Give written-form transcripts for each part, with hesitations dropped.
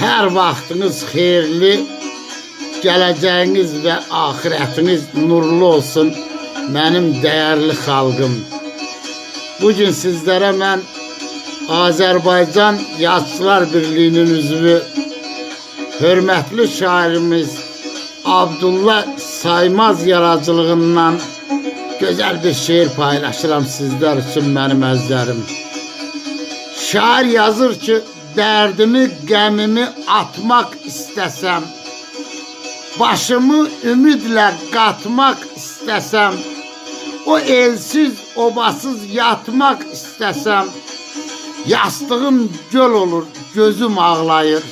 Hər vaxtınız xeyirli, gələcəyiniz və axirətiniz nurlu olsun mənim dəyərli xalqım. Bugün sizlərə mən Azərbaycan Yazıçılar Birliyinin üzvü, hörmətli şairimiz Abdullah Saymaz yaradıcılığından gözəl bir şeir paylaşıram sizlər üçün mənim əzlərim. Şair yazır ki, dərdimi, qəmimi atmaq istəsəm, başımı ümidlə qatmaq istəsəm, o elsiz, obasız yatmaq istəsəm, yastığım göl olur, gözüm ağlayır.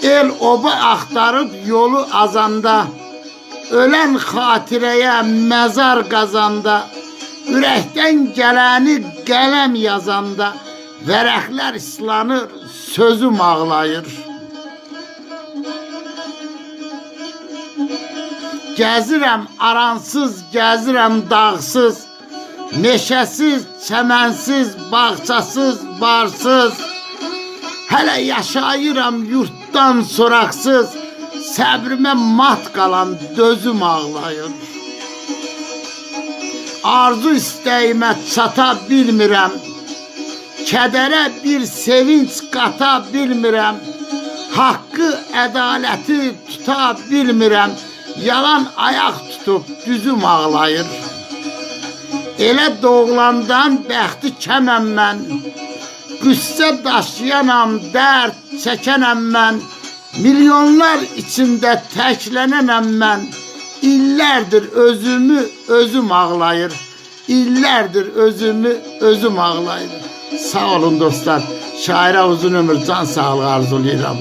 El oba axtarıb yolu azanda, ölən xatirəyə məzar qazanda, ürəkdən gələni qələm yazanda, vərəqlər islanır, sözüm ağlayır. Gəzirəm aransız, gəzirəm dağsız, meşəsiz, çəmənsiz, bağçasız, barsız. Hələ yaşayıram yurtdan soraqsız, səbrimə mat qalan dözüm ağlayır. Arzu istəyimə çata bilmirəm, kədərə bir sevinç qata bilmirəm, haqqı, ədaləti tuta bilmirəm, yalan ayaq tutub düzüm ağlayır. Elə doğulandan bəxti kəməm mən, qüssə daşıyanam, dərd çəkənəm mən, milyonlar içində təklənənəm mən, illərdir özümü özüm ağlayır, illərdir özümü özüm ağlayır. Sağ olun dostlar, şairə uzun ömür, can sağlığı arzulayıram.